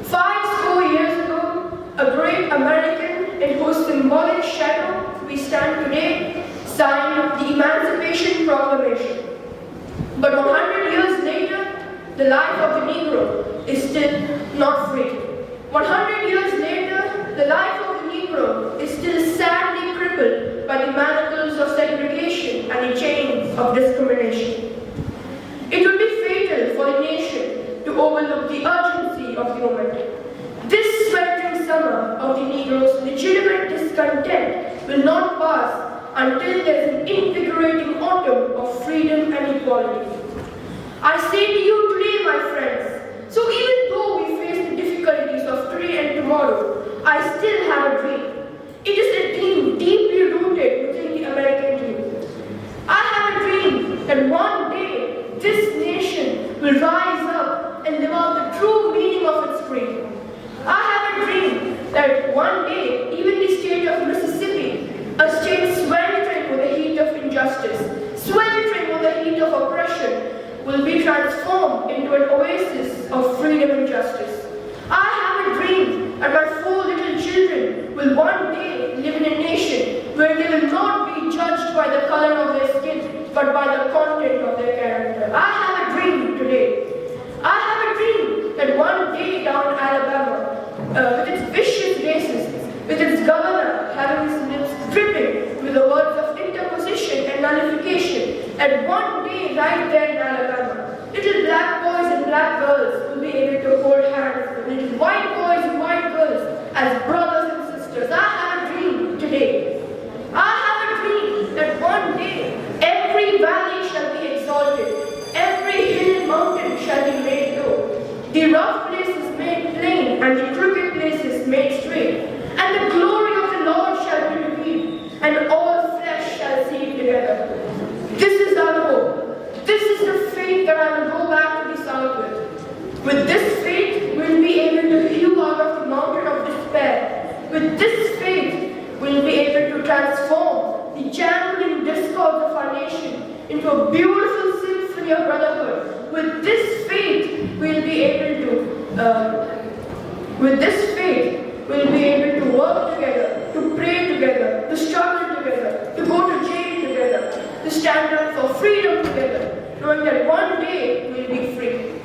5 years ago, a great American in whose symbolic shadow we stand today signed the Emancipation Proclamation. But 100 years later, the life of the Negro is still not free. 100 years later, the life of the Negro is still sadly crippled by the manacles of segregation and the chains of discrimination. It would be fatal for the nation to overlook the urgency of the moment. This sweltering summer of the Negro's legitimate discontent will not pass until there is an invigorating autumn of freedom and equality. this nation will rise up and live out the true meaning of its creed. I have a dream that one day, even the state of Mississippi, a state sweltering with the heat of injustice, sweltering with the heat of oppression, will be transformed into an oasis of freedom and justice. I have a dream that my 4 little children will one day live in a nation where they will not be judged by the color of their skin, but by the content of their character. I have a dream today. I have a dream that one day down in Alabama, with its vicious racists, with its governor having his lips dripping with the words of interposition and nullification, and one day right there in Alabama, little black boys and black girls will be able to hold hands with little white boys and white girls as brothers and sisters. I have a dream today. I have a dream that one day every valley shall be exalted, every hill and mountain shall be made low, the rough places made plain and the crooked places made straight, and the glory of the Lord shall be revealed, and all flesh shall see it together. This is our hope. This is the faith that I will go back to the South with. With this faith, we'll be able to hew out of the mountain of despair. With this faith, we'll be able to transform the jangling discords of our nation into a beautiful symphony of brotherhood. With this faith, we'll be able to work together, to pray together, to struggle together, to go to jail together, to stand up for freedom together, knowing that one day we'll be free.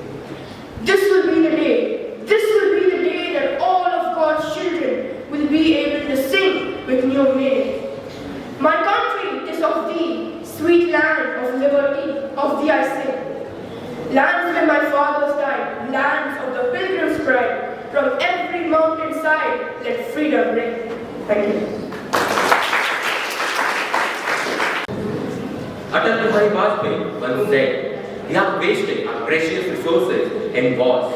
This will be the day. This will be the day that all of God's children will be able to sing with new meaning. My country is of thee, sweet land of liberty, of thee I sing. Lands where my fathers died, lands of the pilgrim's pride, from every mountain side, let freedom ring. Thank you. Atal Bihari Vajpayee once said, "We are wasting our precious resources in wars.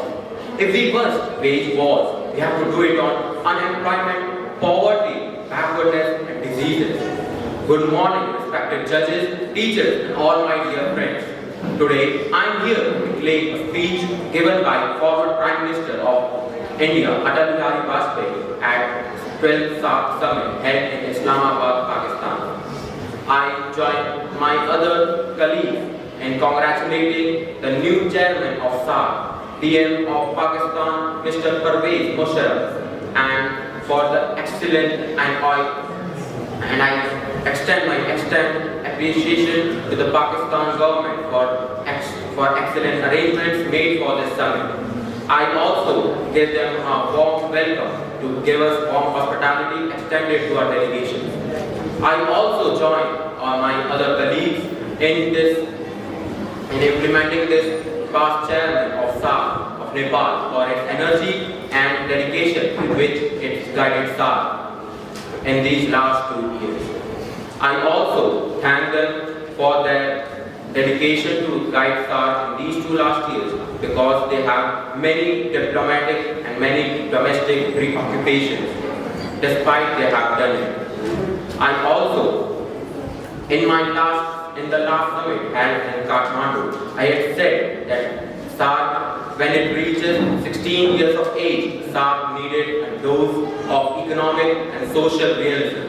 If we must wage wars, we have to do it on unemployment, poverty, backwardness, and diseases." Good morning, respected judges, teachers, and all my dear friends. Today, I am here to declare a speech given by former Prime Minister of India, Atal Bihari Vajpayee, at 12th SAARC Summit held in Islamabad, Pakistan. I join my other colleagues in congratulating the new chairman of SAARC, PM of Pakistan, Mr. Pervez Musharraf, and for the excellent and I extend my appreciation to the Pakistan government for excellent arrangements made for this summit. I also give them a warm welcome to give us warm hospitality extended to our delegation. I also join my other colleagues in implementing this past chairman of SAARC of Nepal for its energy and dedication with which it guided SAARC in these last 2 years. I also thank them for their dedication to guide SAARC in these 2 last years because they have many diplomatic and many domestic preoccupations despite they have done it. I also, in the last summit held in Kathmandu, I had said that SAARC, when it reaches 16 years of age, SAARC needed a dose of economic and social realism.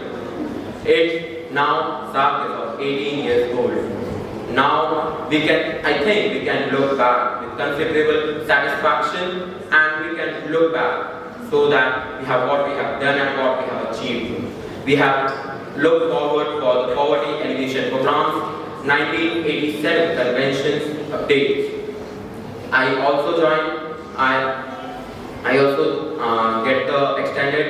Now SAARC is of 18 years old. Now I think we can look back with considerable satisfaction, and we can look back so that we have what we have done and what we have achieved. We have looked forward for the poverty alleviation programs, 1987 conventions updates. I also get the extended.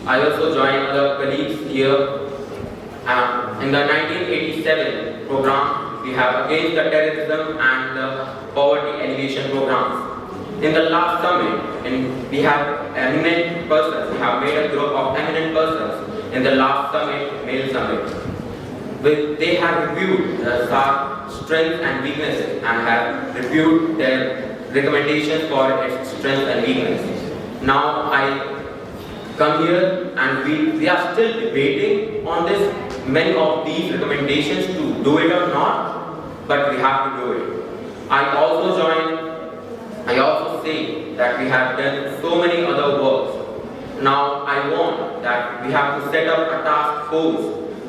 I also join other colleagues here. In the 1987 program, we have against the terrorism and the poverty alleviation programs. In the last summit, we have eminent persons. We have made a group of eminent persons in the last summit, male summit. They have reviewed the SAARC strengths and weaknesses and have reviewed their recommendations for its strengths and weaknesses. Now I come here and we are still debating on this many of these recommendations to do it or not, but we have to do it. I also say that we have done so many other works. Now I want that we have to set up a task force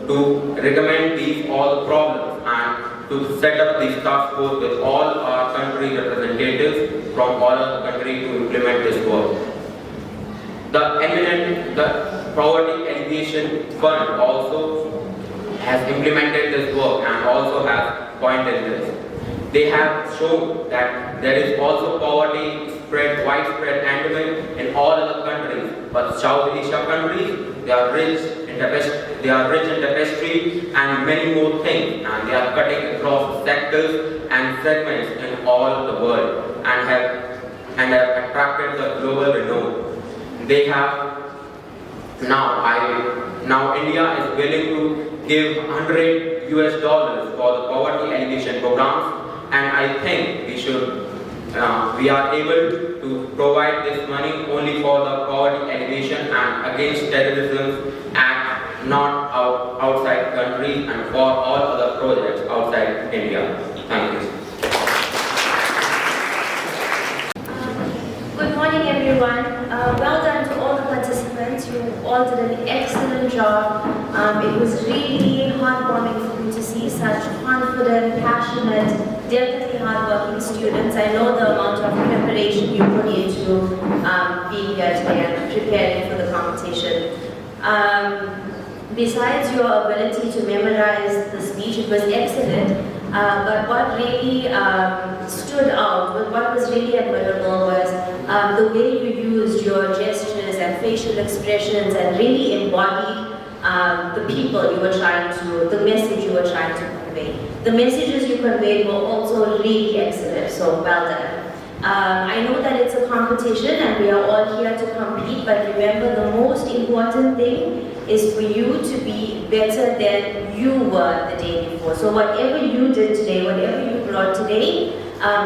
to recommend these all the problems and to set up this task force with all our country representatives from all of the country to implement this work. The Poverty Alleviation Fund also has implemented this work and also has pointed this. They have shown that there is also poverty widespread endemic in all other countries, but South Asia countries, they are rich in tapestry and many more things, and they are cutting across sectors and segments in all the world and have attracted the global renown. They have now India is willing to give $100 for the poverty alleviation programs, and I think we are able to provide this money only for the poverty alleviation and against terrorism and not outside countries and for all other projects outside India. Thank you. Good morning, everyone. Well done to all the participants. You all did an excellent job. It was really heartwarming for me to see such confident, passionate, definitely hardworking students. I know the amount of preparation you put into being here today and preparing for the competition. Besides your ability to memorize the speech, it was excellent. But what really stood out, what was really admirable was the way you used your gestures and facial expressions and really embodied the people you were trying to, the message you were trying to convey. The messages you conveyed were also really excellent, so well done. I know that it's a competition and we are all here to compete, but remember the most important thing is for you to be better than you were the day before. So whatever you did today, whatever you brought today,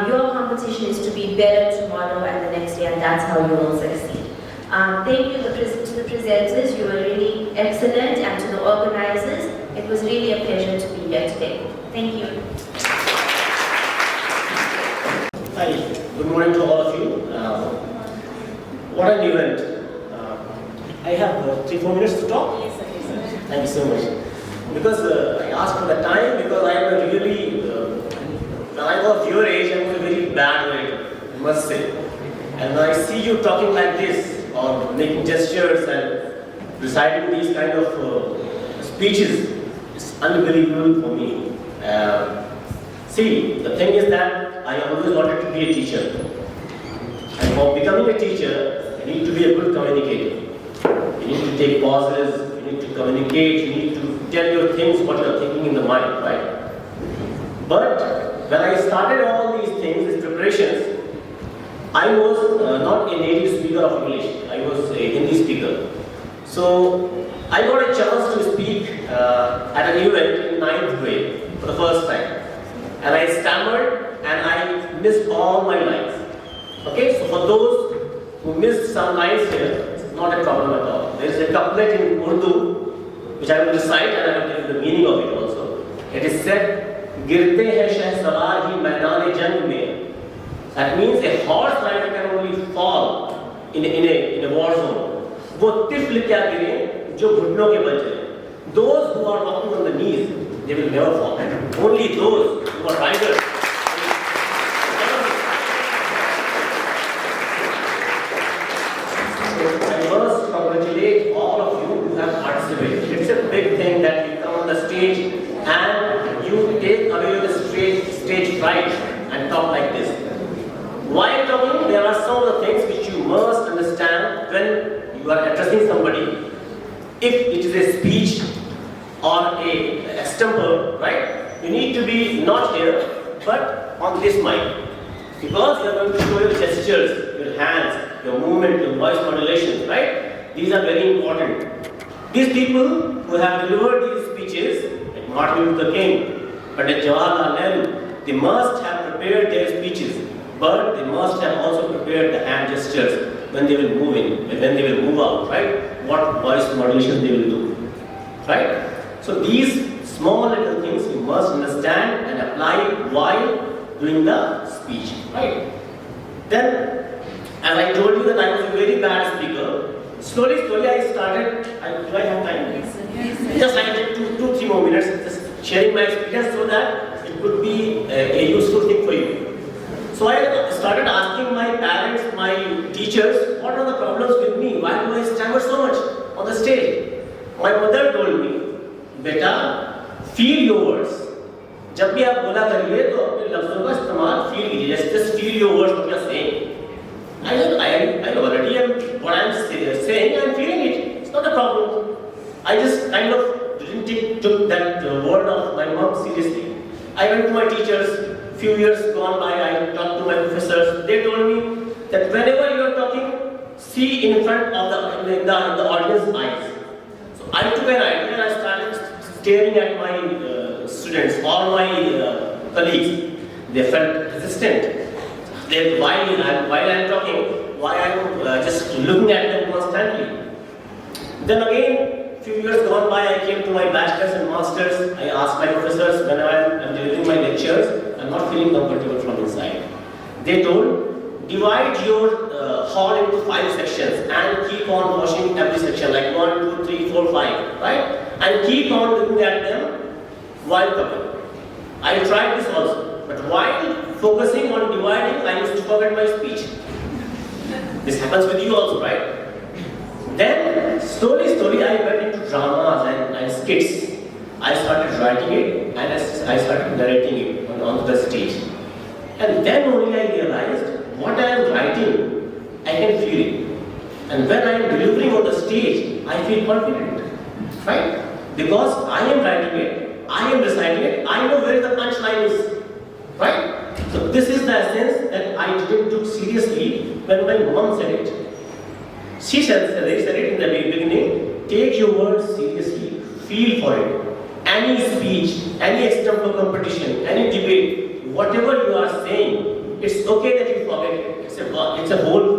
your competition is to be better tomorrow and the next day, and that's how you will succeed. Thank you to the presenters, you were really excellent, and to the organizers, it was really a pleasure to be here today. Thank you. Hi, good morning to all of you. What an event. I have 3-4 minutes to talk? Yes, sir. Thank you so much. Because I asked for the time because I am really, when I was your age, I was a very bad writer, I must say. And when I see you talking like this, or making gestures and reciting these kind of speeches, it's unbelievable for me. See, the thing is that I always wanted to be a teacher. And for becoming a teacher, you need to be a good communicator. You need to take pauses, you need to communicate, you need to tell your things, what you are thinking in the mind, right? But when I started all these things, these preparations, I was not a native speaker of English. I was a Hindi speaker. So I got a chance to speak at an event in 9th grade for the first time. And I stammered and I missed all my lines. Okay, so for those who missed some lines here, it's not a problem at all. There is a couplet in Urdu which I will recite and I will tell you the meaning of it also. It is said, "Girte hai shahsawar hi maidane jang mein." That means a horse rider can only fall in a war zone. वो तिफल क्या गिरे जो घुटनों के बल चले. Those who are walking on the knees, they will never fall. Only those who are riders. So I must congratulate all of you who have participated. It's a big thing that you come on the stage and you take away the stage fright and talk like this. While talking, there are some of the things which you must understand when you are addressing somebody. If it is a speech or a stumble, right? You need to be not here, but on this mic. Because you are going to show your gestures, your hands, your movement, your voice modulations, right? These are very important. These people who have delivered these speeches, like Martin Luther King, Pandit Jawaharlal Nehru, they must have prepared their speeches. But they must have also prepared the hand gestures when they will move in, when they will move out, right? What voice modulation they will do, right? So these small little things you must understand and apply while doing the speech, right? Then, as I told you that I was a very bad speaker, slowly I started, do I have time? Yes, sir. Just I take 2-3 more minutes, just sharing my experience so that it could be a useful thing for you. So I started asking my parents, my teachers, what are the problems with me? Why do I stammer so much on the stage? My mother told me, beta, feel your words. जब भी आप बोला करिए तो अपने लफ्जों का इस्तेमाल feel कीजिए. Just feel your words what you are saying. I already am what I am saying. I am feeling it. It's not a problem. I just kind of didn't took that word of my mom seriously. I went to my teachers. Few years gone by, I talked to my professors. They told me that whenever you are talking, see in front of the audience's eyes. So I took an idea and I started staring at my students or my colleagues. They felt resistant. While I am talking, why I am just looking at them constantly. Then again, few years gone by, I came to my bachelor's and master's. I asked my professors when I am delivering my lectures, I'm not feeling comfortable from inside. They told, divide your hall into 5 sections and keep on washing every section, like 1, 2, 3, 4, 5, right? And keep on looking at them while coming. I tried this also, but while focusing on dividing, I used to forget my speech. This happens with you also, right? Then, slowly I went into dramas and skits. I started writing it and I started narrating it on the stage. And then only I realized what I am writing, I can feel it. And when I am delivering on the stage, I feel confident. Right? Because I am writing it, I am reciting it, I know where the punchline is. Right? So this is the essence that I didn't take seriously when my mom said it. She said it in the beginning, take your words seriously, feel for it. Any speech, any external competition, any debate, whatever you are saying, it's okay that you forget it. It's a whole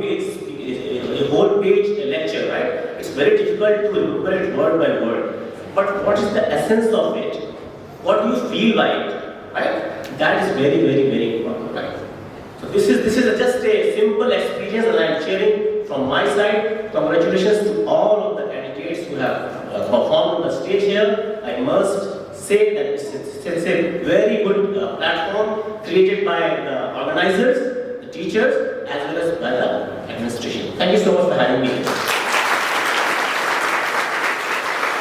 page lecture, right? It's very difficult to remember it word by word. But what is the essence of it? What do you feel by it? Right? That is very important, right? So this is just a simple experience that I am sharing from my side. Congratulations to all of the candidates who have performed on the stage here. I must say that it's a very good platform created by the organizers, the teachers, as well as by the administration. Thank you so much for having me here.